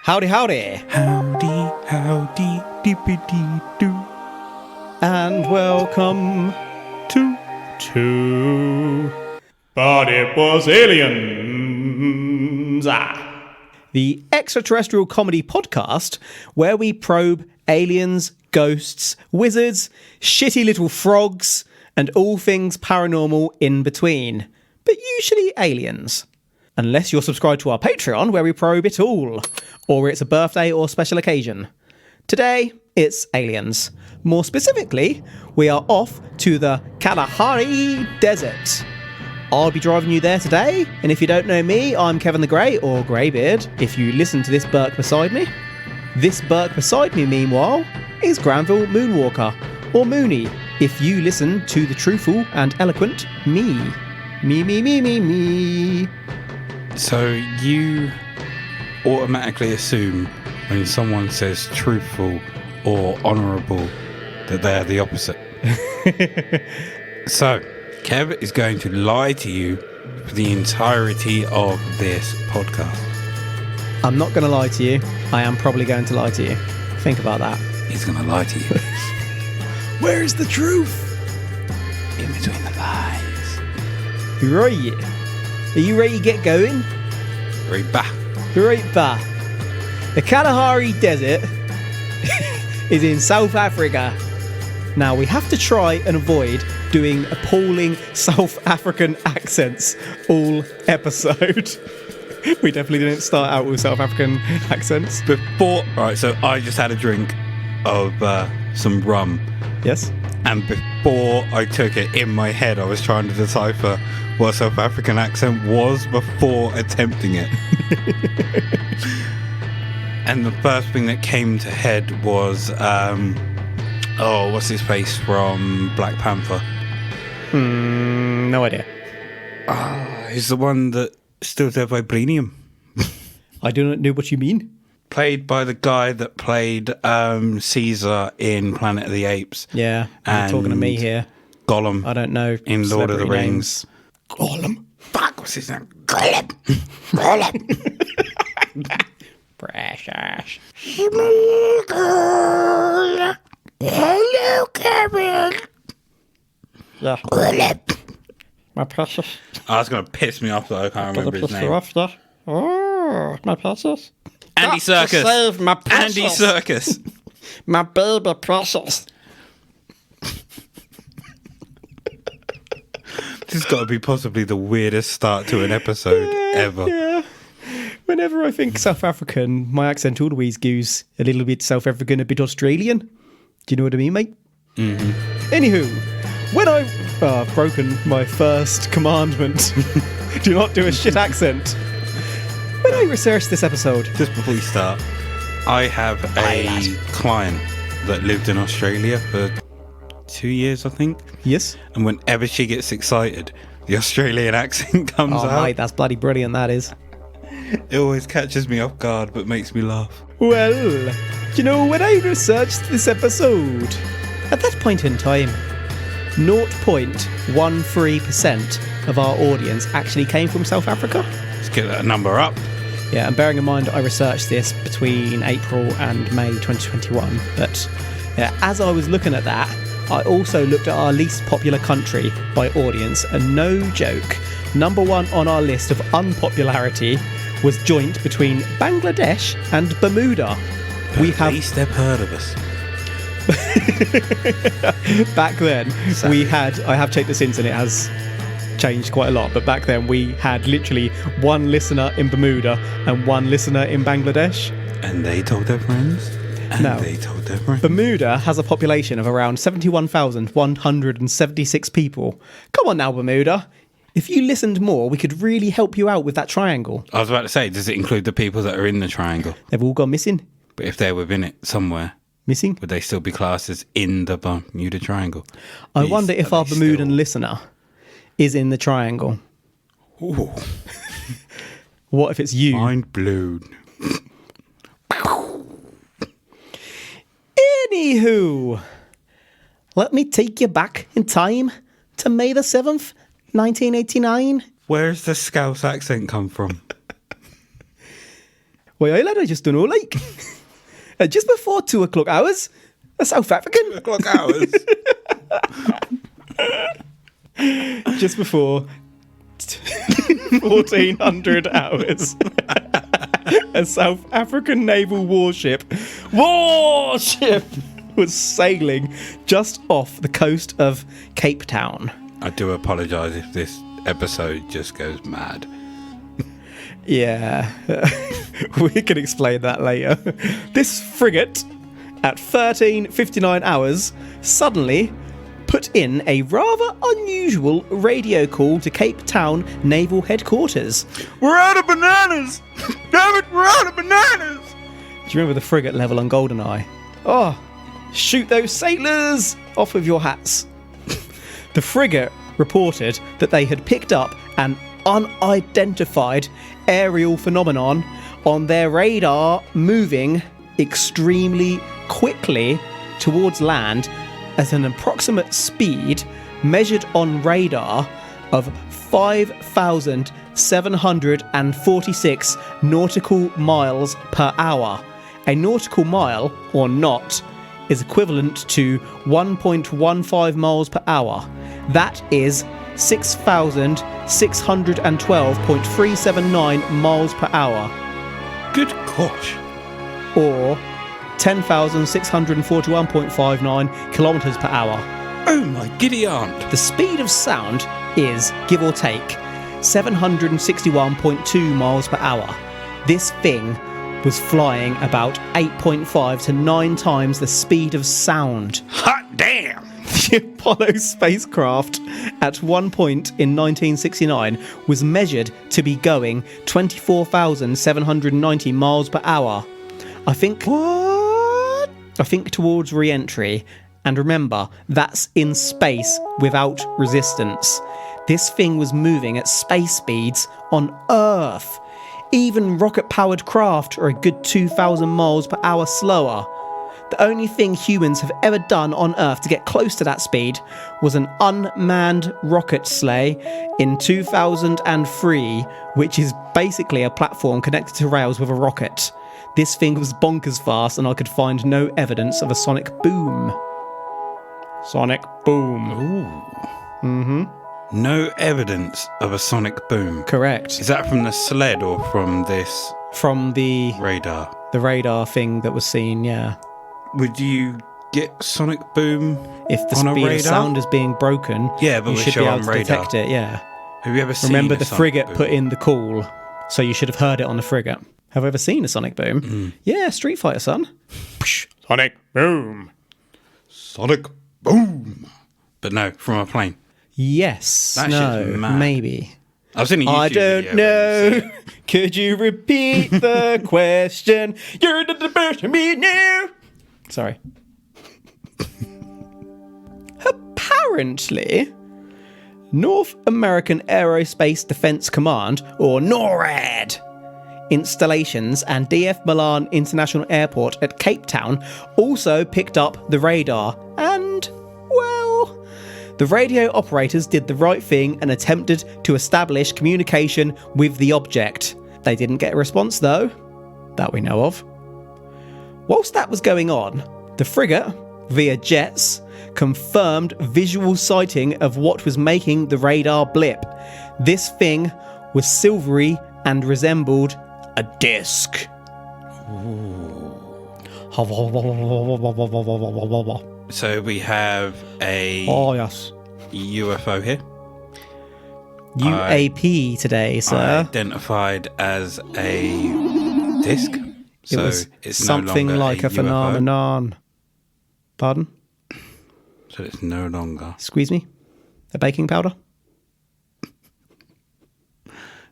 Howdy, howdy. Howdy, howdy, dippity-doo. And welcome to But it was aliens. the extraterrestrial comedy podcast where we probe aliens, ghosts, wizards, shitty little frogs, and all things paranormal in between. But usually aliens. Unless you're subscribed to our Patreon where we probe it all, or it's a birthday or special occasion. Today, it's aliens. More specifically, we are off to the Kalahari Desert. I'll be driving you there today, and if you don't know me, I'm Kevin the Grey, or Greybeard, if you listen to this Burke beside me. This Burke beside me, meanwhile, is Granville Moonwalker, or Mooney, if you listen to the truthful and eloquent me. Me. So you automatically assume when someone says truthful or honourable that they are the opposite. So Kev is going to lie to you for the entirety of this podcast. I'm not going to lie to you. I am probably going to lie to you. Think about that. He's going to lie to you. Where's the truth? In between the lies. Right. Are you ready to get going? Right back. Right back. The Kalahari Desert is in South Africa. Now, we have to try and avoid doing appalling South African accents all episode. We definitely didn't start out with South African accents. Right, so I just had a drink of some rum. Yes? And before I took it, in my head, I was trying to decipher what a South African accent was before attempting it. And the first thing that came to head was, what's his face from Black Panther? No idea. He's the one that still there vibranium. I do not know what you mean. Played by the guy that played Caesar in Planet of the Apes. Yeah, you're talking to me here. Gollum. I don't know. In Lord of the celebrity Rings. names. Gollum. Fuck, what's his name? Gollum. Gollum. Precious. Hello, Kevin. Yeah. Gollum. My precious. Oh, that's going to piss me off that I can't remember his name. Oh, my precious. Andy Got to Serkis. save my precious. Andy Serkis. My baby precious. This has got to be possibly the weirdest start to an episode ever. Yeah. Whenever I think South African, my accent always goes a little bit South African, a bit Australian. Do you know what I mean, mate? Mm-hmm. Anywho, when I've broken my first commandment, do not do a shit accent. When I researched this episode, Just before we start, I have a client that lived in Australia for 2 years, I think. yes. And whenever she gets excited, the Australian accent comes Oh, out. mate, that's bloody brilliant, that is. It always catches me off guard, but makes me laugh. Well, you know, when I researched this episode, at that point in time, 0.13% of our audience actually came from South Africa. Let's get that number up. Yeah, and bearing in mind I researched this between April and May 2021, but yeah, as I was looking at that, I also looked at our least popular country by audience, and no joke, number one on our list of unpopularity was joint between Bangladesh and Bermuda. At least they've heard of us. Back then, I have checked this since and it has changed quite a lot, but back then we had literally one listener in Bermuda and one listener in Bangladesh. And they told their friends. And No. they told their friends. Bermuda has a population of around 71,176 people. Come on now, Bermuda. If you listened more, we could really help you out with that triangle. I was about to say, does it include the people that are in the triangle? They've all gone missing. But if they're within it somewhere, Missing? would they still be classed as in the Bermuda Triangle? I wonder if Are our they Bermudan still- listener is in the triangle. Ooh, What if it's you? mind blown. Anywho, let me take you back in time to May the 7th, 1989. Where's the Scouse accent come from? Why, lad, I just don't know, like. Just before 2 o'clock hours, a South African. 2 o'clock hours. Just before 1400 hours. A South African naval warship was sailing just off the coast of Cape Town. I do apologise if this episode just goes mad. Yeah, we can explain that later. This frigate, at 13:59 hours, suddenly put in a rather unusual radio call to Cape Town Naval Headquarters. We're out of bananas! Damn it, we're out of bananas! Do you remember the frigate level on GoldenEye? Oh, shoot those sailors! Off with your hats. The frigate reported that they had picked up an unidentified aerial phenomenon on their radar moving extremely quickly towards land at an approximate speed measured on radar of 5,746 nautical miles per hour. A nautical mile, or knot, is equivalent to 1.15 miles per hour. That is 6,612.379 miles per hour. Good gosh. Or 10,641.59 kilometres per hour. Oh my giddy aunt. The speed of sound is, give or take, 761.2 miles per hour. This thing was flying about 8.5 to 9 times the speed of sound. Hot damn! The Apollo spacecraft at one point in 1969 was measured to be going 24,790 miles per hour. I think towards re-entry, and remember, that's in space without resistance. This thing was moving at space speeds on Earth. Even rocket-powered craft are a good 2,000 miles per hour slower. The only thing humans have ever done on Earth to get close to that speed was an unmanned rocket sleigh in 2003, which is basically a platform connected to rails with a rocket. This thing was bonkers fast, and I could find no evidence of a sonic boom. Sonic boom. Ooh. Mm-hmm. No evidence of a sonic boom. Correct. Is that from the sled or from this From the radar? radar thing that was seen, yeah. Would you get sonic boom If the on a speed radar? of sound is being broken, Yeah, but you we're should be sure able on to radar. detect it, yeah. Have you ever seen Remember, a the sonic frigate boom? put in the call, so you should have heard it on the frigate. Have I ever seen a sonic boom? Yeah, Street Fighter, son. Sonic boom. Sonic boom. But no, from a plane. Yes. That no. shit's mad. Maybe. I've seen a YouTube I don't video where you see know. it. Could you repeat the question? You're the best of me now. Sorry. Apparently, North American Aerospace Defense Command, or NORAD, installations and DF Milan International Airport at Cape Town also picked up the radar, and, well, the radio operators did the right thing and attempted to establish communication with the object. They didn't get a response, though, that we know of. Whilst that was going on, the frigate, via jets, confirmed visual sighting of what was making the radar blip. This thing was silvery and resembled a disc. So we have a Oh, yes. UFO here. UAP today, sir. Identified as a disc. It was something no longer like a UFO. phenomenon. Pardon? So it's no longer. Squeeze me? A baking powder?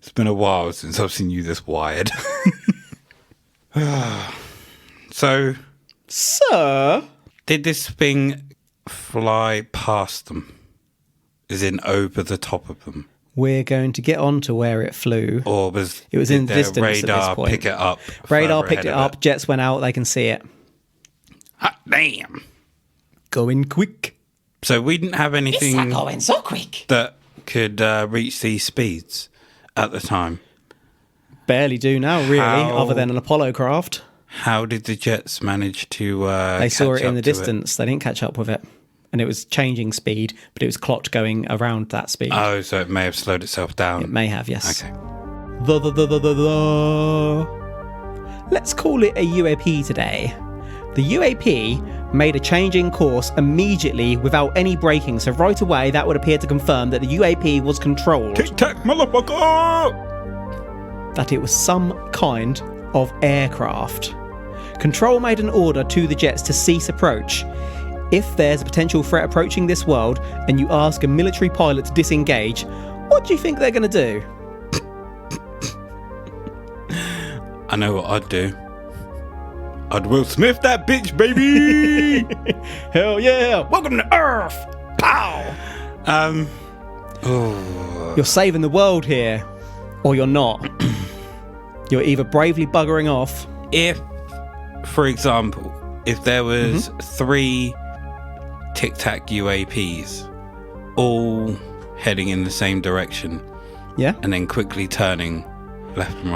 It's been a while since I've seen you this wired. So, Sir? did this thing fly past them? As in over the top of them? We're going to get on to where it flew. Or was It was did in their distance at this radar point. pick it up? Radar further picked it ahead of up, jets went out, they can see it. Hot damn. Going quick. So we didn't have anything going so quick. that could reach these speeds at the time. Barely do now, really, other than an Apollo craft. How did the jets manage to They saw it in the to distance. They didn't catch up with it. And it was changing speed, but it was clocked going around that speed. Oh, so it may have slowed itself down. It may have, yes. Okay. Let's call it a UAP today. The UAP made a change in course immediately without any braking, so right away that would appear to confirm that the UAP was controlled. Tic-tac, motherfucker! That it was some kind of aircraft. Control made an order to the jets to cease approach. If there's a potential threat approaching this world and you ask a military pilot to disengage, what do you think they're going to do? I know what I'd do. I'd Will Smith that bitch, baby! Hell yeah! Welcome to Earth! Pow! You're saving the world here, or you're not. You're either bravely buggering off. If, for example, if there was 3 Tic-Tac UAPs all heading in the same direction, Yeah? and then quickly turning left and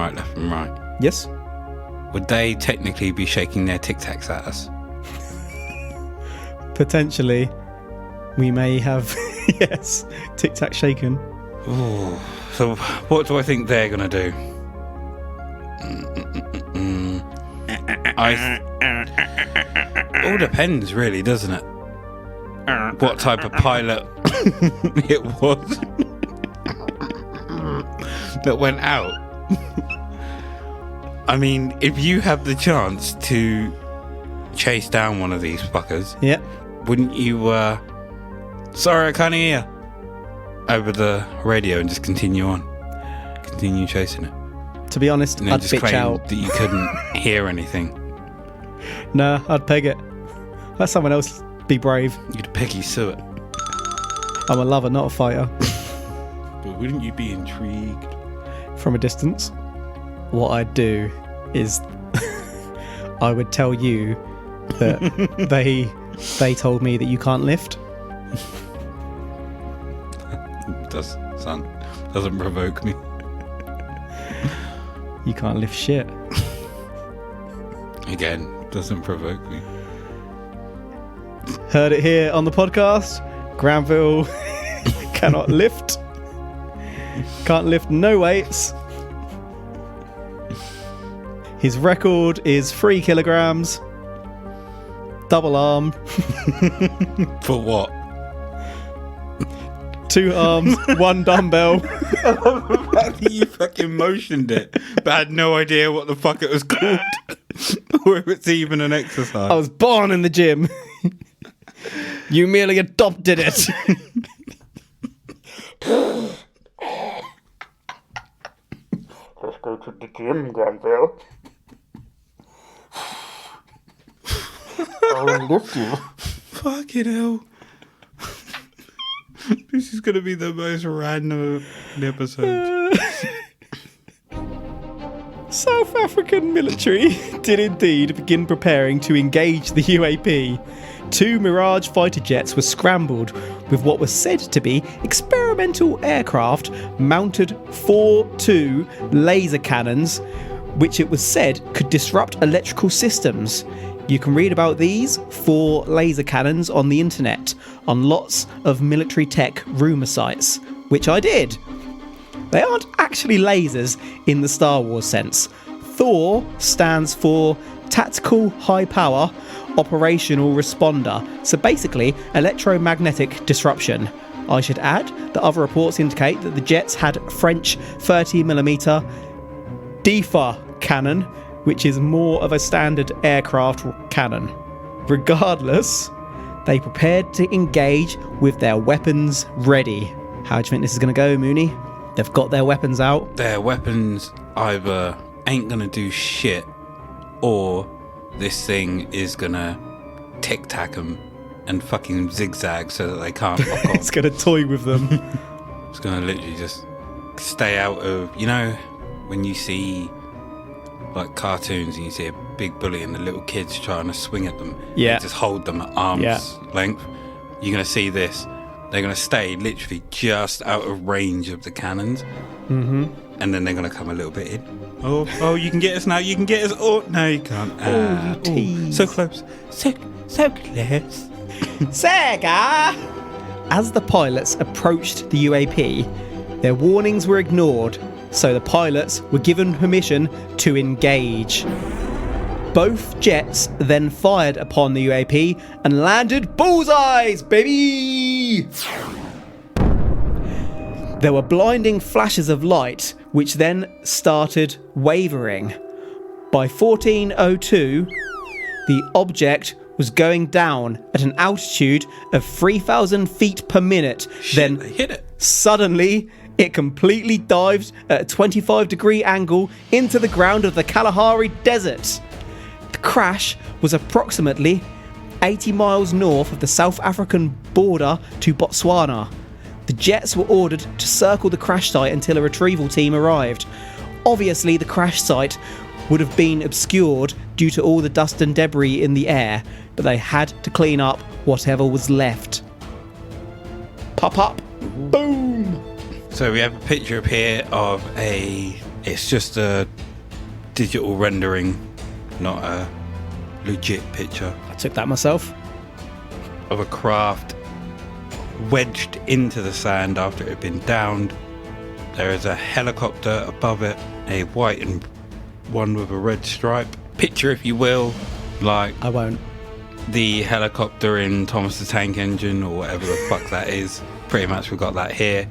right, Yes? would they technically be shaking their Tic-Tacs at us? Potentially. We may have, yes, tic-tac shaken. Ooh. So what do I think they're going to do? All depends, really, doesn't it? What type of pilot it was that went out. I mean, if you have the chance to chase down one of these fuckers, Yeah. wouldn't you, sorry, I can't hear, over the radio and just continue on? Continue chasing it. To be honest, And then I'd just bitch claim out. that you couldn't hear anything. Nah, I'd peg it. Let someone else be brave. You'd Peggy Sue it. I'm a lover, not a fighter. But wouldn't you be intrigued? From a distance, what I'd do is I would tell you that they told me that you can't lift. Doesn't provoke me. You can't lift shit. Again, doesn't provoke me. Heard it here on the podcast. Granville cannot lift. Can't lift no weights. His record is 3 kilograms. Double arm. For what? 2 arms, 1 dumbbell. You fucking motioned it, but I had no idea what the fuck it was called. Or if it's even an exercise. I was born in the gym. You merely adopted it. Let's go to the gym, Granville. I'll lift you. Fucking hell. This is going to be the most random episode. South African military did indeed begin preparing to engage the UAP. 2 Mirage fighter jets were scrambled with what was said to be experimental aircraft mounted 4-2 laser cannons, which it was said could disrupt electrical systems. You can read about these 4 laser cannons on the internet on lots of military tech rumour sites, which I did. They aren't actually lasers in the Star Wars sense. Thor stands for Tactical High Power Operational Responder, so basically electromagnetic disruption. I should add that other reports indicate that the jets had French 30mm DEFA cannon, which is more of a standard aircraft cannon. Regardless, they prepared to engage with their weapons ready. How do you think this is going to go, Mooney? They've got their weapons out. Their weapons either ain't going to do shit, or this thing is going to tic-tac them and fucking zigzag so that they can't fuck off. It's going to toy with them. It's going to literally just stay out of... You know, when you see like cartoons and you see a big bully and the little kids trying to swing at them, Yeah. they just hold them at arm's length. You're going to see this. They're going to stay literally just out of range of the cannons. Mm-hmm. and then they're going to come a little bit in. Oh, you can get us now. You can get us. Oh, no, you can't. You tease. So close. So close. Sega! As the pilots approached the UAP, their warnings were ignored, so the pilots were given permission to engage. Both jets then fired upon the UAP and landed bullseyes, baby! There were blinding flashes of light, which then started wavering. By 1402, the object was going down at an altitude of 3,000 feet per minute. Shit, they hit it. Suddenly, it completely dived at a 25-degree angle into the ground of the Kalahari Desert. The crash was approximately 80 miles north of the South African border to Botswana. The jets were ordered to circle the crash site until a retrieval team arrived. Obviously, the crash site would have been obscured due to all the dust and debris in the air, but they had to clean up whatever was left. Pop up. Boom. So we have a picture up here of it's just a digital rendering, not a legit picture, I took that myself. of a craft wedged into the sand after it had been downed. There is a helicopter above it, a white and one with a red stripe. Picture, if you will, like I won't. the helicopter in Thomas the Tank Engine or whatever the fuck that is. Pretty much we've got that here.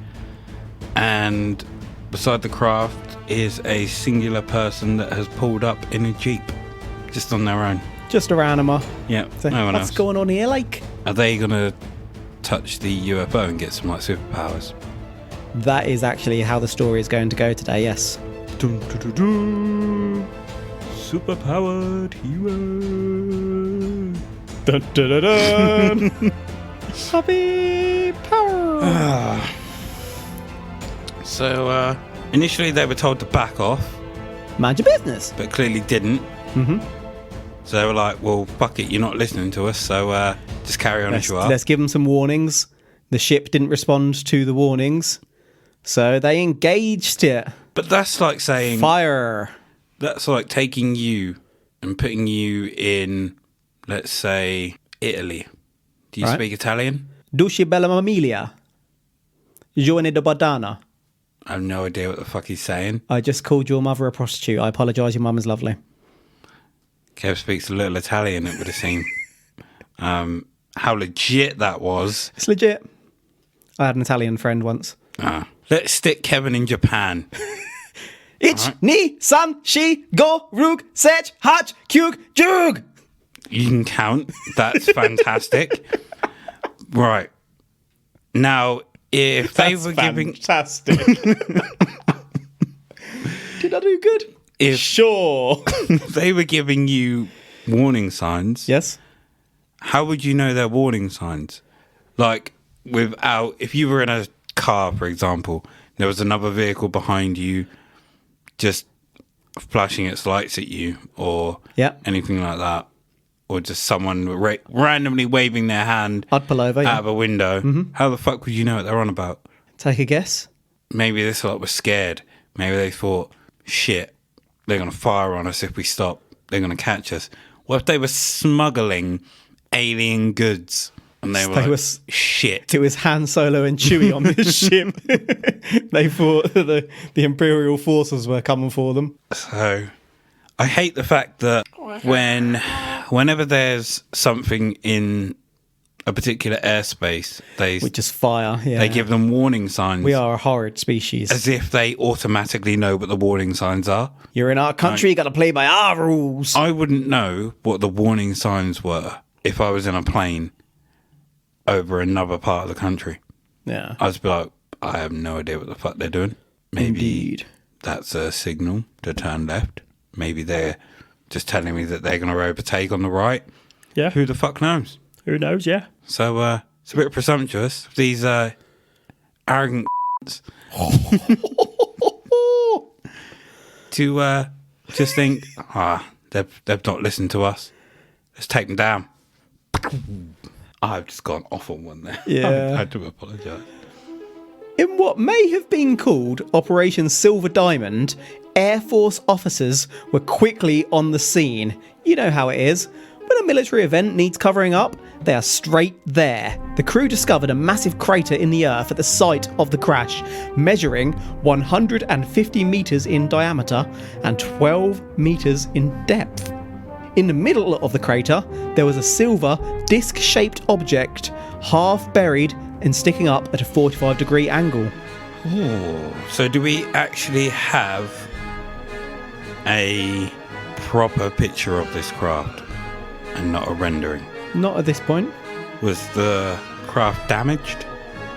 And beside the craft is a singular person that has pulled up in a Jeep, just on their own. Just a randomer. Yeah, So, no one what's else. going on here, like? Are they going to touch the UFO and get some like superpowers? That is actually how the story is going to go today, yes. Dun, dun, dun, dun. Superpowered hero. Dun, dun, dun, dun. Happy power. So, initially they were told to back off, Mind your business. but clearly didn't. Mm-hmm. So they were like, well, fuck it, you're not listening to us, so just carry on as you are. Let's give them some warnings. The ship didn't respond to the warnings, so they engaged it. But that's like saying... Fire. That's like taking you and putting you in, let's say, Italy. Do you Right. speak Italian? Duci bella mamiglia. Giovane da badana. I have no idea what the fuck he's saying. I just called your mother a prostitute. I apologise, your mum is lovely. Kev speaks a little Italian, it would have seemed. How legit that was. It's legit. I had an Italian friend once. Let's stick Kevin in Japan. Ich, ni, san, shi, go, rug, sech, hach, kyug, jug. You can count. That's fantastic. Right. Now, if they were giving... fantastic. Did I do good? If Sure. they were giving you warning signs... Yes. How would you know they're warning signs? Like, without... If you were in a car, for example, there was another vehicle behind you just flashing its lights at you or Yeah. anything like that, or just someone randomly waving their hand I'd pull over, yeah. out of a window, how the fuck would you know what they're on about? Take a guess. Maybe this lot was scared. Maybe they thought, shit, they're going to fire on us if we stop. They're going to catch us. What if they were smuggling alien goods and they were like, shit. It was Han Solo and Chewie on this ship. They thought that the Imperial forces were coming for them. So I hate the fact that whenever there's something in a particular airspace, Which is fire, yeah. they give them warning signs. We are a horrid species. As if they automatically know what the warning signs are. You're in our country, you got to play by our rules. I wouldn't know what the warning signs were if I was in a plane over another part of the country. Yeah. I'd be like, I have no idea what the fuck they're doing. Maybe Indeed. that's a signal to turn left. Maybe they're just telling me that they're going to overtake on the right. Yeah. Who the fuck knows? Who knows, yeah. So it's a bit presumptuous. These arrogant to just think, they've not listened to us. Let's take them down. I've just gone off on one there. Yeah. I do apologise. In what may have been called Operation Silver Diamond, Air Force officers were quickly on the scene. You know how it is. When a military event needs covering up, they are straight there. The crew discovered a massive crater in the earth at the site of the crash, measuring 150 metres in diameter and 12 metres in depth. In the middle of the crater, there was a silver, disc-shaped object, half buried and sticking up at a 45-degree angle. Oh, so do we actually have a proper picture of this craft and not a rendering? Not at this point. Was the craft damaged,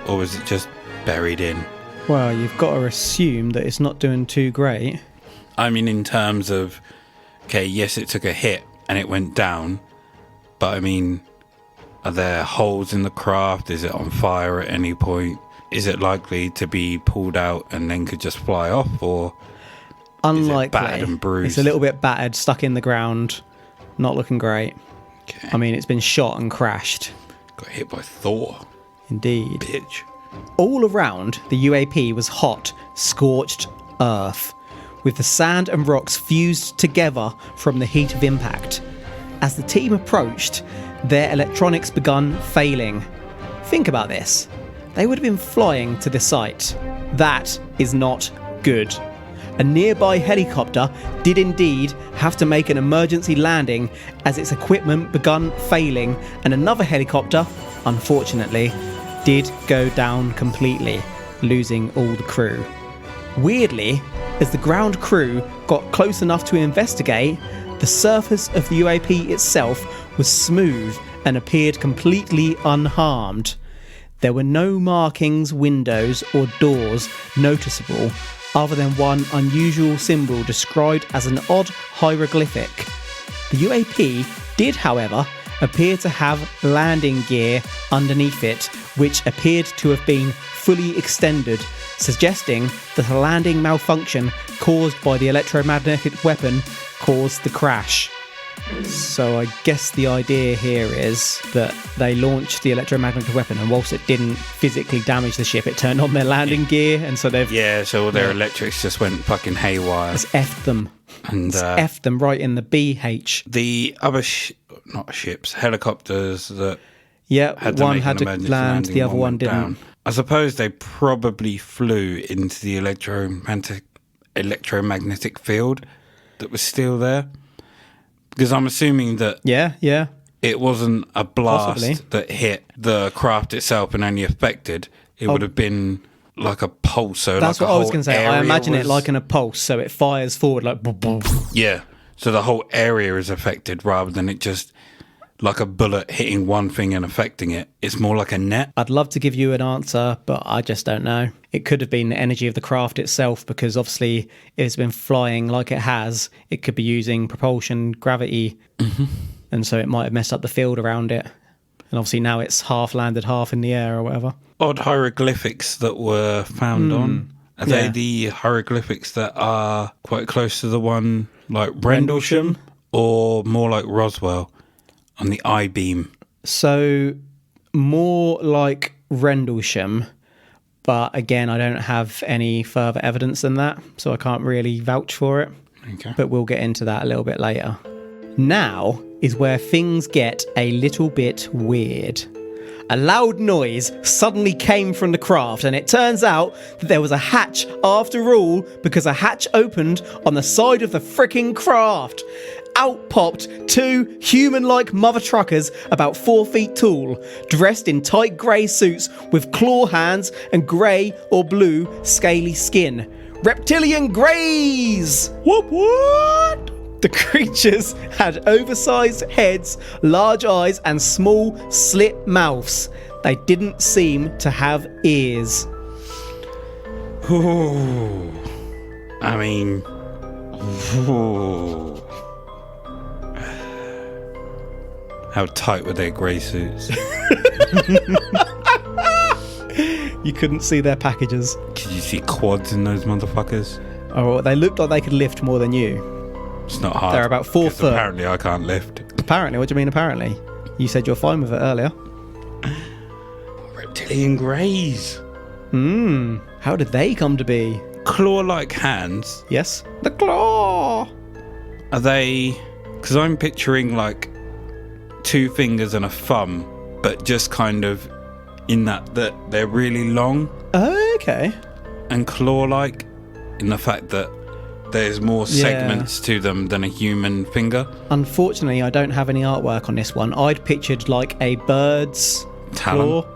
or was it just buried in? Well, you've got to assume that it's not doing too great. I mean, in terms of, okay, yes, it took a hit and it went down, but I mean, are there holes in the craft? Is it on fire at any point? Is it likely to be pulled out and then could just fly off, or Unlikely. is it battered and bruised? It's a little bit battered, stuck in the ground, not looking great. Okay. I mean, it's been shot and crashed. Got hit by Thor. Indeed. Bitch. All around, the UAP was hot, scorched earth, with the sand and rocks fused together from the heat of impact. As the team approached, their electronics began failing. Think about this. They would have been flying to the site. That is not good. A nearby helicopter did indeed have to make an emergency landing as its equipment began failing, and another helicopter, unfortunately, did go down completely, losing all the crew. Weirdly, as the ground crew got close enough to investigate, the surface of the UAP itself was smooth and appeared completely unharmed. There were no markings, windows or doors noticeable, other than one unusual symbol described as an odd hieroglyphic. The UAP did, however, appear to have landing gear underneath it, which appeared to have been fully extended, suggesting that a landing malfunction caused by the electromagnetic weapon caused the crash. So I guess the idea here is that they launched the electromagnetic weapon, and whilst it didn't physically damage the ship, it turned on their landing gear, and so they've... Yeah, so all their electrics just went fucking haywire. It's effed them. And It's effed them right in the BH. the other helicopters that Yeah, had to one make had an to emergency land, landing, the other one went didn't. down. I suppose they probably flew into the electromagnetic field that was still there. Because I'm assuming that Yeah. it wasn't a blast Possibly. that hit the craft itself and only affected. It would have been like a pulse. So That's like what a I was whole going to say. I area imagine it was- like in a pulse, so it fires forward like... boom, boom. Yeah. So the whole area is affected rather than it just like a bullet hitting one thing and affecting it. It's more like a net. I'd love to give you an answer, but I just don't know. It could have been the energy of the craft itself, because obviously if it's been flying like it has, it could be using propulsion, gravity, and so it might have messed up the field around it. And obviously now it's half landed, half in the air or whatever. Odd hieroglyphics that were found on. Are they Yeah. the hieroglyphics that are quite close to the one like Rendlesham or more like Roswell on the I-beam? So more like Rendlesham, but again, I don't have any further evidence than that, so I can't really vouch for it. Okay. But we'll get into that a little bit later. Now is where things get a little bit weird. A loud noise suddenly came from the craft, and it turns out that there was a hatch after all, because a hatch opened on the side of the fricking craft. Out popped two human-like mother truckers about 4 feet tall, dressed in tight grey suits with claw hands and grey or blue scaly skin. Reptilian Greys! What? The creatures had oversized heads, large eyes, and small slit mouths. They didn't seem to have ears. Ooh. I mean, ooh. How tight were their grey suits? You couldn't see their packages. Could you see quads in those motherfuckers? Oh, they looked like they could lift more than you. It's not hard. They're about 4 because foot. Apparently, I can't lift. Apparently, what do you mean apparently? You said you're fine with it earlier. Reptilian greys. How did they come to be? Claw-like hands. Yes? The claw! Are they... Because I'm picturing like 2 fingers and a thumb, but just kind of in that they're really long. Okay. And claw-like in the fact that there's more segments to them than a human finger. Unfortunately, I don't have any artwork on this one. I'd pictured like a bird's Talon. claw.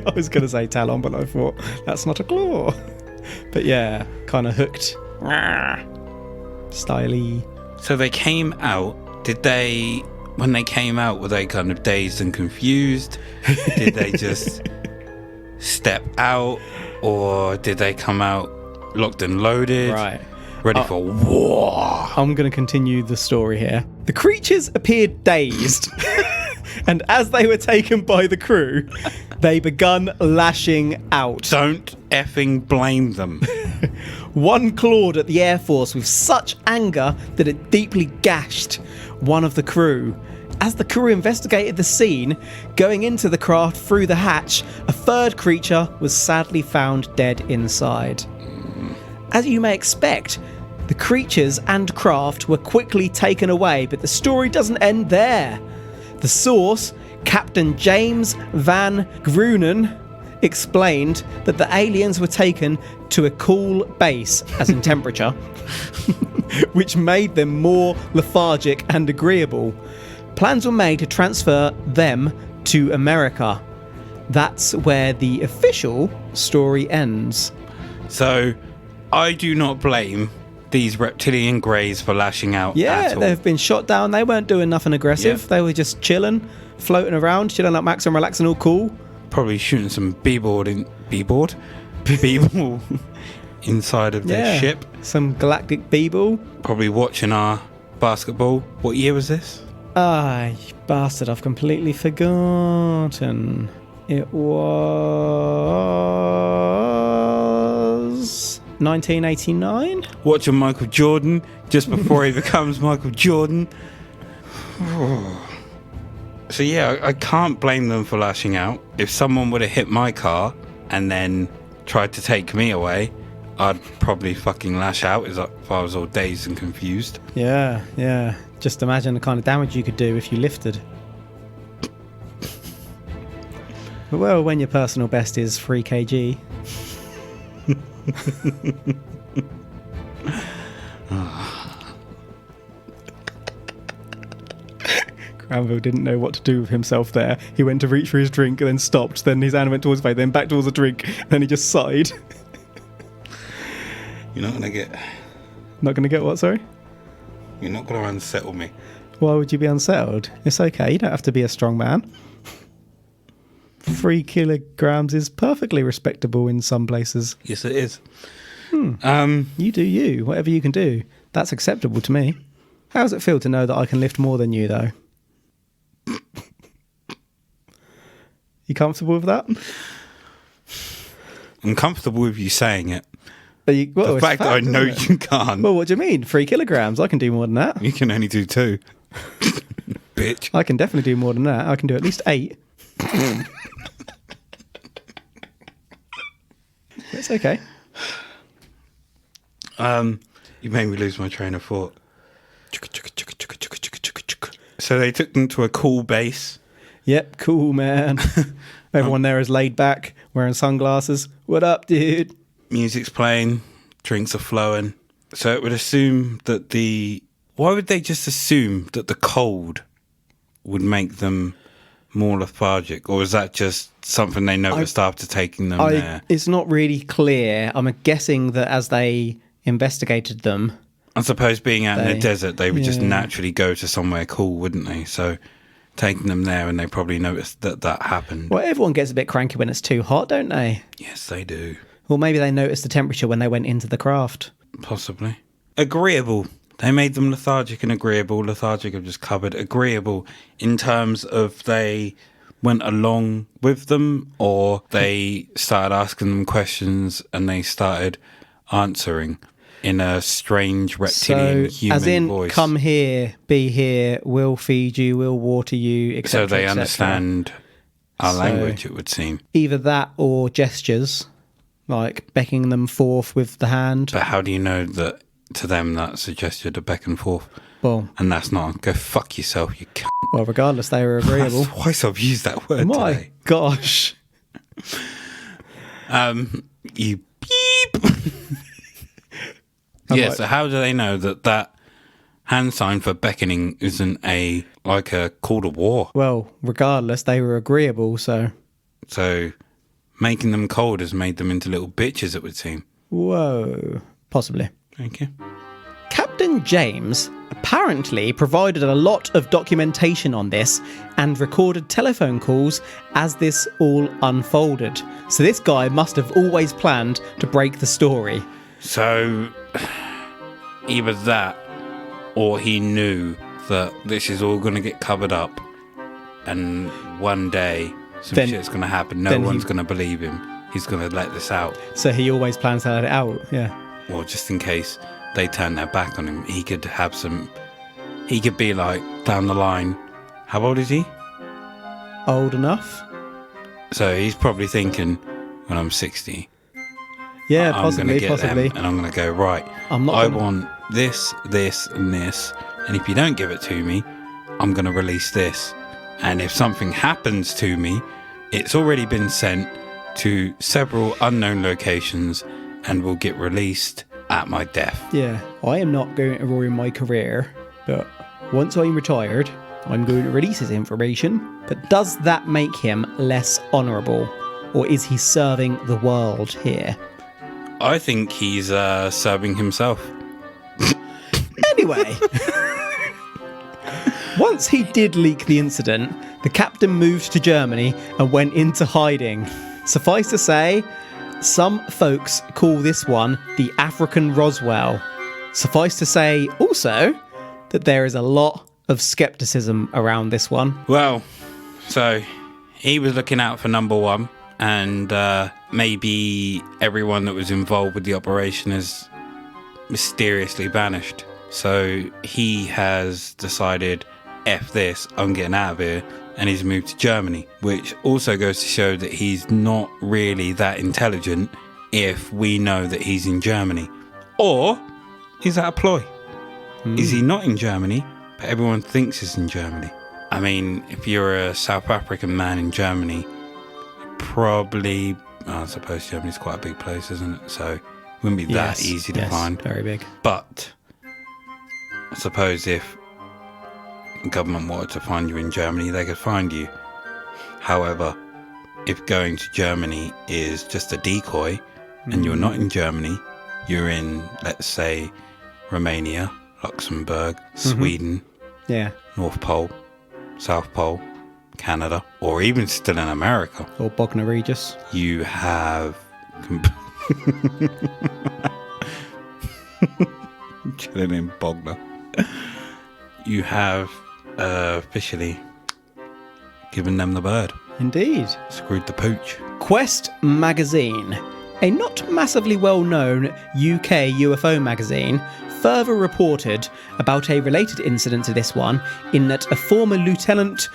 I was going to say talon, but I thought that's not a claw. But yeah, kind of hooked. Styly. So they came out. When they came out, were they kind of dazed and confused? Did they just step out? Or did they come out locked and loaded? Right. Ready for war? I'm going to continue the story here. The creatures appeared dazed. And as they were taken by the crew, they begun lashing out. Don't effing blame them. One clawed at the Air Force with such anger that it deeply gashed one of the crew. As the crew investigated the scene, going into the craft through the hatch, a third creature was sadly found dead inside. As you may expect, the creatures and craft were quickly taken away, but the story doesn't end there. The source, Captain James Van Grunen, explained that the aliens were taken to a cool base, as in temperature, which made them more lethargic and agreeable. Plans were made to transfer them to America. That's where the official story ends. So, I do not blame these reptilian greys for lashing out at all. They've been shot down. They weren't doing nothing aggressive. Yeah. They were just chilling, floating around, chilling like Max and relaxing, all cool. Probably shooting some b-ball inside of their ship. Some galactic b-ball. Probably watching our basketball. What year was this? Ah, you bastard, I've completely forgotten. It was 1989? Watching Michael Jordan just before he becomes Michael Jordan. So yeah, I can't blame them for lashing out. If someone would have hit my car and then tried to take me away, I'd probably fucking lash out if I was all dazed and confused. Yeah. Just imagine the kind of damage you could do if you lifted. Well, when your personal best is 3 kg. Granville didn't know what to do with himself there. He went to reach for his drink and then stopped. Then his hand went towards his face, then back towards the drink. Then he just sighed. You're not going to get... Not going to get what, sorry? You're not going to unsettle me. Why would you be unsettled? It's okay. You don't have to be a strong man. 3 kilograms is perfectly respectable in some places. Yes, it is. You do you. Whatever you can do. That's acceptable to me. How does it feel to know that I can lift more than you, though? You comfortable with that? I'm comfortable with you saying it. The fact that I know you can't. Well, what do you mean? 3 kilograms? I can do more than that. You can only do 2. Bitch. I can definitely do more than that. I can do at least 8. It's okay. You made me lose my train of thought. So they took them to a cool base. Yep, cool, man. Everyone there is laid back, wearing sunglasses. What up, dude? Music's playing, drinks are flowing. So it would assume that why would they just assume that the cold would make them more lethargic? Or is that just something they noticed after taking them there? It's not really clear. I'm guessing that as they investigated them... I suppose being out in the desert, they would just naturally go to somewhere cool, wouldn't they? So taking them there, and they probably noticed that happened. Well, everyone gets a bit cranky when it's too hot, don't they? Yes, they do. Well, maybe they noticed the temperature when they went into the craft. Possibly. Agreeable. They made them lethargic and agreeable. Lethargic I've just covered. Agreeable in terms of they went along with them, or they started asking them questions and they started answering in a strange reptilian human as in, voice. Come here, be here, we'll feed you, we'll water you, etc. So they understand Our So, language, it would seem. either that or gestures, like beckoning them forth with the hand. But how do you know that to them that's a gesture to back and forth? Well, And that's not, go fuck yourself, you cunt. well, regardless, they were agreeable. That's twice I've used that word My today. gosh. You beep. Yeah, so how do they know that hand sign for beckoning isn't like a call to war? Well, regardless, they were agreeable, so... So making them cold has made them into little bitches, it would seem. Whoa. Possibly. Thank you. Captain James apparently provided a lot of documentation on this and recorded telephone calls as this all unfolded. So this guy must have always planned to break the story. So either that or he knew that this is all going to get covered up and one day some shit's going to happen. No one's going to believe him. He's going to let this out. So he always plans to let it out, yeah. Or just in case they turn their back on him, he could be like down the line. How old is he? Old enough? So he's probably thinking, when I'm 60, Yeah, I'm possibly, going to get possibly. them and I'm going to go, right, I want this, this and this. And if you don't give it to me, I'm going to release this. And if something happens to me, it's already been sent to several unknown locations and will get released at my death. Yeah, I am not going to ruin my career, but once I'm retired, I'm going to release his information. But does that make him less honourable? Or is he serving the world here? I think he's serving himself. Anyway, once he did leak the incident, the captain moved to Germany and went into hiding. Suffice to say, some folks call this one the African Roswell. Suffice to say also that there is a lot of skepticism around this one. Well, so he was looking out for number one, and maybe everyone that was involved with the operation is mysteriously vanished. So he has decided, F this, I'm getting out of here, and he's moved to Germany, which also goes to show that he's not really that intelligent if we know that he's in Germany. Or is that a ploy? Is he not in Germany, but everyone thinks he's in Germany? I mean, if you're a South African man in Germany, probably, I suppose Germany's quite a big place, isn't it? So it wouldn't be that easy to find. Very big. But I suppose if the government wanted to find you in Germany, they could find you. However, if going to Germany is just a decoy and you're not in Germany, you're in, let's say, Romania, Luxembourg, Sweden, North Pole, South Pole, Canada, or even still in America. Or Bognor Regis. You have... chilling in Bognor. You have officially given them the bird. Indeed. Screwed the pooch. Quest magazine, a not massively well-known UK UFO magazine, further reported about a related incident to this one, in that a former lieutenant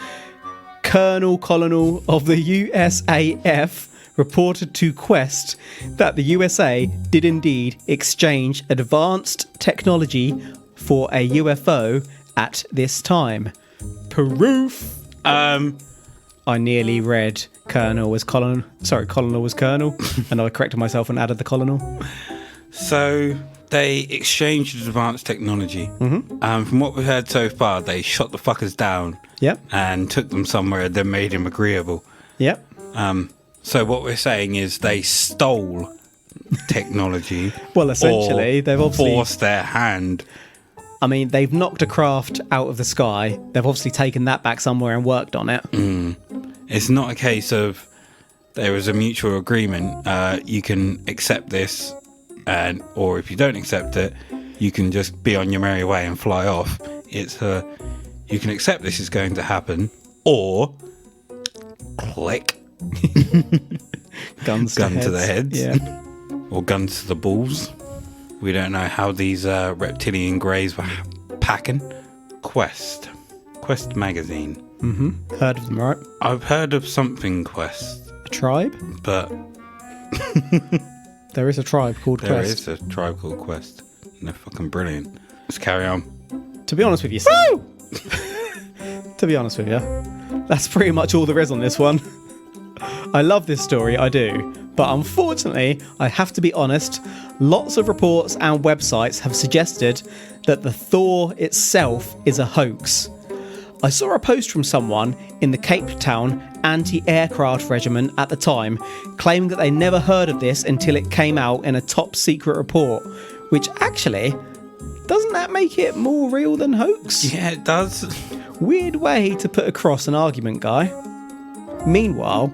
colonel of the USAF reported to Quest that the USA did indeed exchange advanced technology for a UFO at this time. Proof. I nearly read Colonel was Colonel. Sorry, Colonel was Colonel, and I corrected myself and added the Colonel. So they exchanged advanced technology. From what we've heard so far, they shot the fuckers down. Yep. And took them somewhere and then made him agreeable. Yep. So what we're saying is they stole technology. Well, essentially, they've obviously forced their hand. I mean, they've knocked a craft out of the sky. They've obviously taken that back somewhere and worked on it. It's not a case of there is a mutual agreement. You can accept this, or if you don't accept it, you can just be on your merry way and fly off. It's you can accept this is going to happen, or click. Gun to the heads. Yeah. Or guns to the balls. We don't know how these reptilian greys were packing. Quest magazine. Heard of them, right? I've heard of something Quest, A tribe? but There is a tribe called there Quest. is a tribe called Quest. And they're fucking brilliant. Let's carry on. To be honest with you, to be honest with you, that's pretty much all there is on this one. I love this story, I do. But unfortunately, I have to be honest, lots of reports and websites have suggested that the Thor itself is a hoax. I saw a post from someone in the Cape Town anti-aircraft regiment at the time claiming that they never heard of this until it came out in a top secret report, which actually, doesn't that make it more real than hoax? Yeah, it does. Weird way to put across an argument, guy. Meanwhile,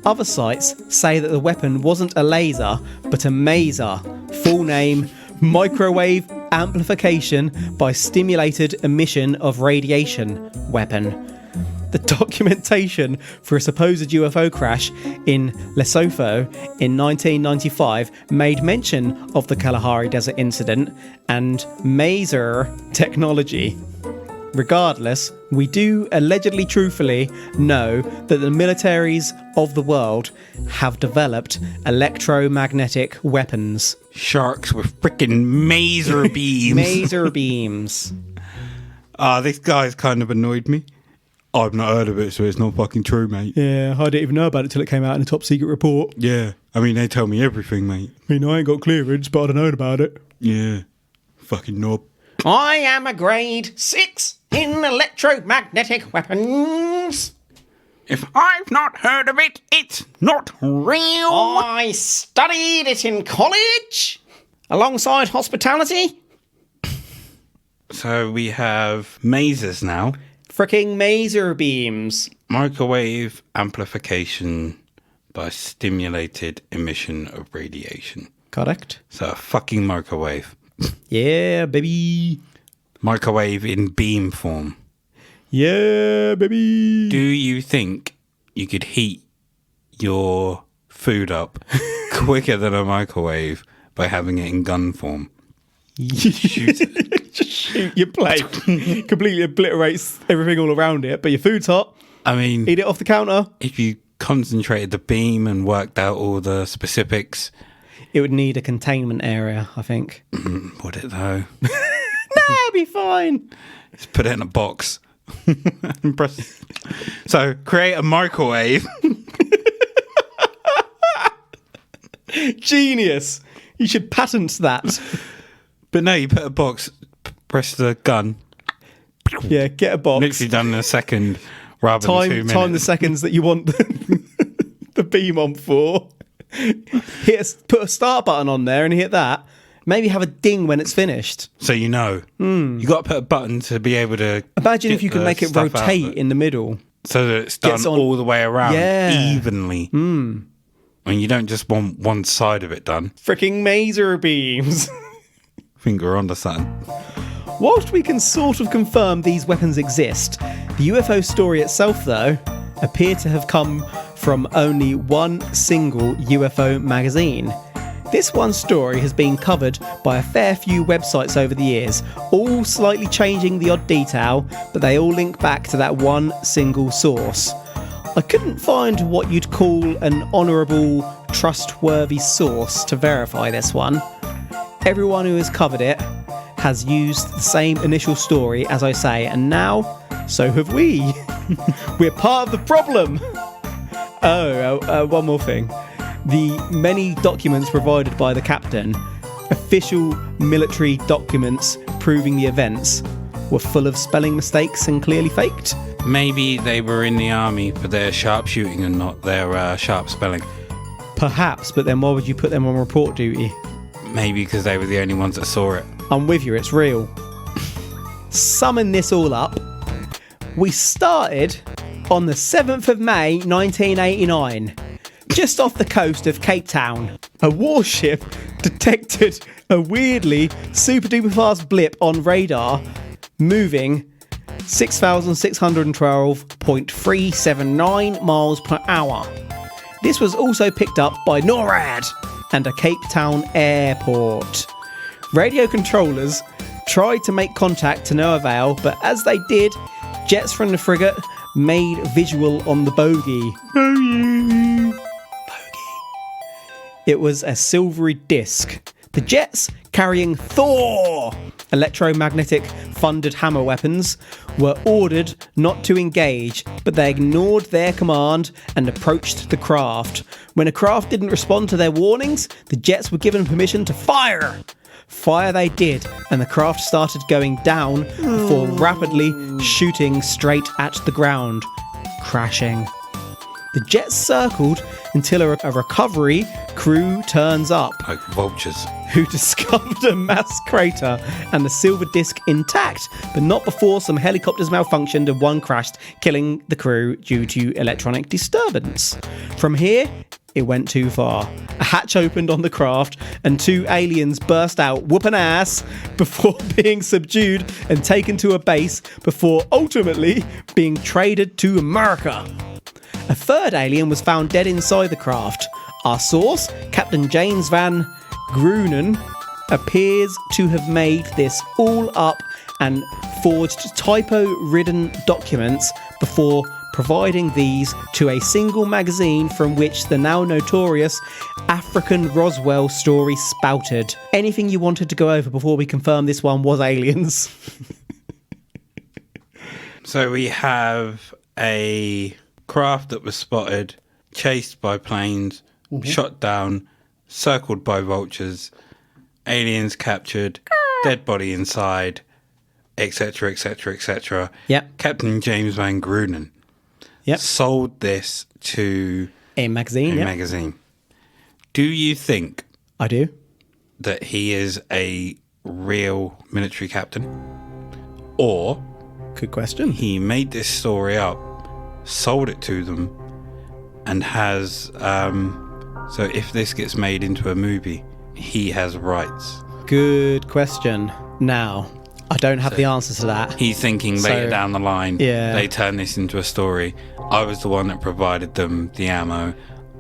other sites say that the weapon wasn't a laser, but a maser. Full name, microwave amplification by stimulated emission of radiation weapon. The documentation for a supposed UFO crash in Lesotho in 1995 made mention of the Kalahari Desert incident and maser technology. Regardless, we do allegedly truthfully know that the militaries of the world have developed electromagnetic weapons. Sharks with freaking maser beams. Maser beams. This guy's kind of annoyed me. I've not heard of it, so it's not fucking true, mate. Yeah, I didn't even know about it till it came out in a top secret report. Yeah, I mean, they tell me everything, mate. I mean, I ain't got clearance, but I'd have known about it. Yeah, fucking knob. I am a grade 6 in electromagnetic weapons. If I've not heard of it, it's not real. I studied it in college alongside hospitality. So we have masers now. Fricking maser beams. Microwave amplification by stimulated emission of radiation. Correct. So a fucking microwave. Yeah, baby. Microwave in beam form. Yeah, baby. Do you think you could heat your food up quicker than a microwave by having it in gun form? Shoot it. Just shoot your plate. Completely obliterates everything all around it, but your food's hot. I mean, Eat it off the counter. if you concentrated the beam and worked out all the specifics, It would need a containment area, I think. would it though? No, it'd be fine. Just put it in a box. And press. So create a microwave. Genius. You should patent that. But no, you put a box, press the gun, Yeah, get a box. literally done in a second rather than 2 minutes. Time the seconds that you want the beam on for. Put a start button on there and hit that. Maybe have a ding when it's finished. So you know. You got to put a button to be able to... Imagine get if you could the make it stuff out of rotate it. in the middle. So that it's done Gets on- all the way around Yeah. evenly. And you don't just want one side of it done. Fricking maser beams. Finger on the sun. Whilst we can sort of confirm these weapons exist, the UFO story itself, though, appear to have come from only one single UFO magazine. This one story has been covered by a fair few websites over the years, all slightly changing the odd detail, but they all link back to that one single source. I couldn't find what you'd call an honourable, trustworthy source to verify this one. Everyone who has covered it has used the same initial story, as I say, and now, so have we. We're part of the problem. One more thing. The many documents provided by the captain, official military documents proving the events, were full of spelling mistakes and clearly faked. Maybe they were in the army for their sharpshooting and not their sharp spelling. Perhaps, but then why would you put them on report duty? Maybe because they were the only ones that saw it. I'm with you, it's real. Summing this all up, we started on the 7th of May 1989, just off the coast of Cape Town. A warship detected a weirdly super duper fast blip on radar moving 6,612.379 miles per hour. This was also picked up by NORAD and a Cape Town airport. Radio controllers tried to make contact to no avail, but as they did, jets from the frigate made visual on the bogey. Bogey. It was a silvery disc. The jets, carrying Thor electromagnetic funded hammer weapons, were ordered not to engage, but they ignored their command and approached the craft. When a craft didn't respond to their warnings, the jets were given permission to fire. Fire they did, and the craft started going down before rapidly shooting straight at the ground, crashing. The jets circled until a recovery crew turns up, Like vultures. who discovered a mass crater and the silver disc intact, but not before some helicopters malfunctioned and one crashed, killing the crew due to electronic disturbance. From here, it went too far. A hatch opened on the craft and 2 aliens burst out whooping ass before being subdued and taken to a base before ultimately being traded to America. A 3rd alien was found dead inside the craft. Our source, Captain James Van Gruenen, appears to have made this all up and forged typo-ridden documents before providing these to a single magazine from which the now notorious African Roswell story spouted. Anything you wanted to go over before we confirm this one was aliens? So we have a craft that was spotted, chased by planes, shot down, circled by vultures, aliens captured, dead body inside, etc., etc., etc. Yep. Captain James Van Gruenen Yep. sold this to A magazine, a yep. magazine. Do you think I do. that he is a real military captain? Or Good question. he made this story up, sold it to them, and has so if this gets made into a movie, he has rights. Good question. Now, I don't have the answer to that. He's thinking later down the line, yeah. they turn this into a story. I was the one that provided them the ammo.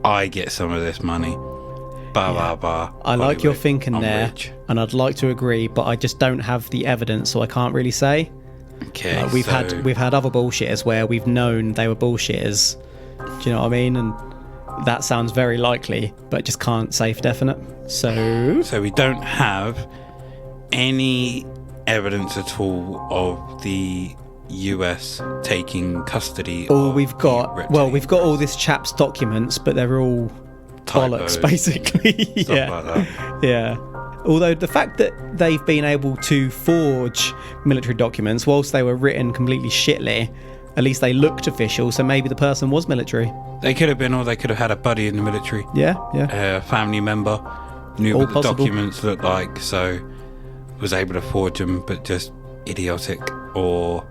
I get some of this money. Blah, blah, blah. I like your Hollywood, thinking I'm there, rich. and I'd like to agree, but I just don't have the evidence, so I can't really say. Okay, We've so had other bullshitters where we've known they were bullshitters. Do you know what I mean? And that sounds very likely, but just can't say for definite. So we don't have any evidence at all of the US taking custody all of we've the got, reptilian we've got all this chap's documents, but they're all bollocks, typos, basically. stuff Yeah. like that. Yeah. Although the fact that they've been able to forge military documents whilst they were written completely shitly, at least they looked official, so maybe the person was military. They could have been, or they could have had a buddy in the military. Yeah, yeah. A family member knew All what the possible. documents looked like, so was able to forge them, but just idiotic, or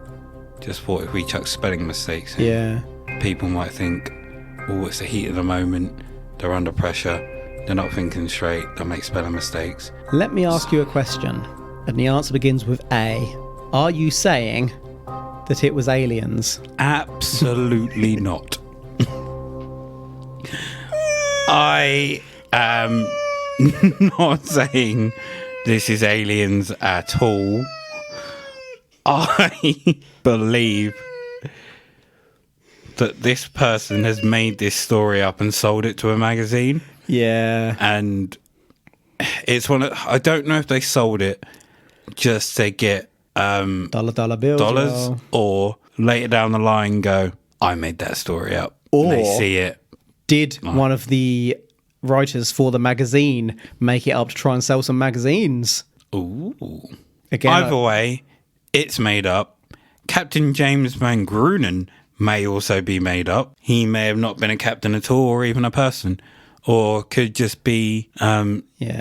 just thought if we chuck spelling mistakes in, Yeah. people might think, oh, it's the heat of the moment, they're under pressure, they're not thinking straight, they'll make spelling mistakes. Let me ask you a question, and the answer begins with A. Are you saying that it was aliens? Absolutely not. I am not saying this is aliens at all. I believe that this person has made this story up and sold it to a magazine. Yeah. And it's one of, I don't know if they sold it just to get Dollar bills. dollars, yo. or later down the line go, I made that story up. Or- And they see it. Did one of the writers for the magazine make it up to try and sell some magazines? Ooh. Again, Either way, it's made up. Captain James Van Gruenen may also be made up. He may have not been a captain at all, or even a person, or could just be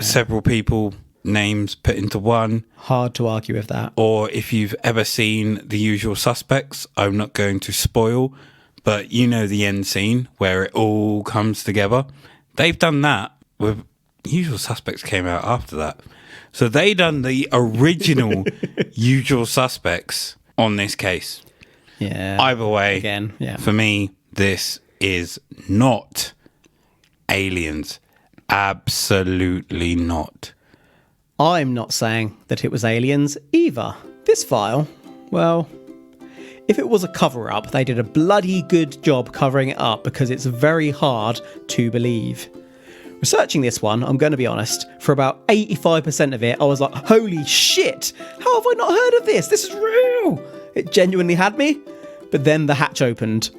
several people, names put into one. hard to argue with that. Or if you've ever seen The Usual Suspects, I'm not going to spoil, but you know the end scene where it all comes together. They've done that with Usual Suspects came out after that. So they done the original Usual Suspects on this case. Yeah. Either way, Again, yeah. for me, this is not aliens. Absolutely not. I'm not saying that it was aliens either. This file, well, If it was a cover-up, they did a bloody good job covering it up because it's very hard to believe. Researching this one, I'm going to be honest, for about 85% of it, I was like, holy shit, how have I not heard of this? This is real. It genuinely had me. But then the hatch opened.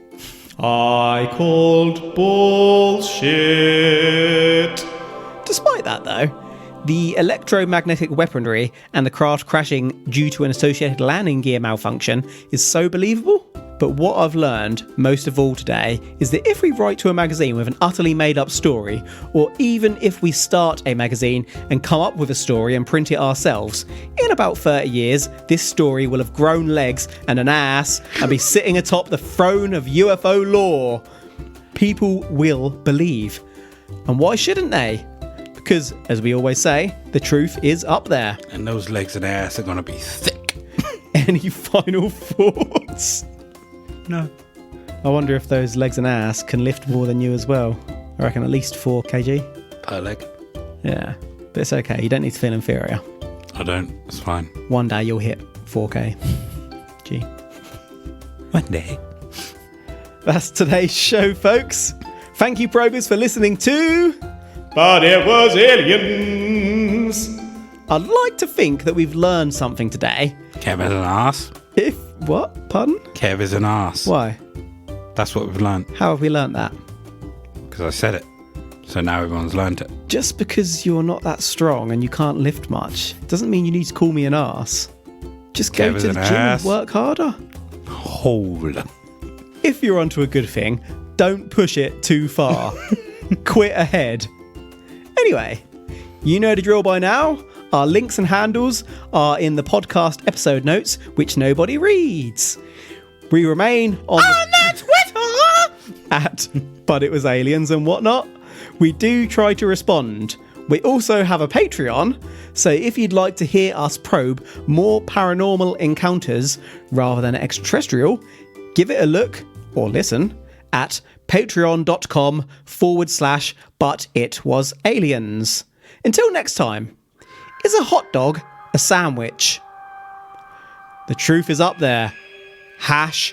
I called bullshit. Despite that, though, the electromagnetic weaponry and the craft crashing due to an associated landing gear malfunction is so believable. But what I've learned most of all today is that if we write to a magazine with an utterly made up story, or even if we start a magazine and come up with a story and print it ourselves, in about 30 years, this story will have grown legs and an ass and be sitting atop the throne of UFO lore. People will believe. And why shouldn't they? Because, as we always say, the truth is up there. And those legs and ass are going to be thick. Any final thoughts? No. I wonder if those legs and ass can lift more than you as well. I reckon at least 4 kg. Per leg. Yeah, but it's okay. You don't need to feel inferior. I don't. It's fine. One day you'll hit 4k. Gee. One day. That's today's show, folks. Thank you, probers, for listening to... But it was aliens. I'd like to think that we've learned something today. Kev is an ass. If... What? Pardon? Kev is an ass. Why? That's what we've learned. How have we learnt that? Because I said it. So now everyone's learnt it. Just because you're not that strong and you can't lift much doesn't mean you need to call me an ass. Just go Kev is to the an gym and ass. work harder. Hole. If you're onto a good thing, don't push it too far. Quit ahead. Anyway, you know the drill by now. Our links and handles are in the podcast episode notes, which nobody reads. We remain on Twitter at But It Was Aliens and whatnot. We do try to respond. We also have a Patreon, so if you'd like to hear us probe more paranormal encounters rather than extraterrestrial, give it a look or listen at patreon.com/butitwasaliens. Until next time, is a hot dog a sandwich? The truth is up there. #PROBE.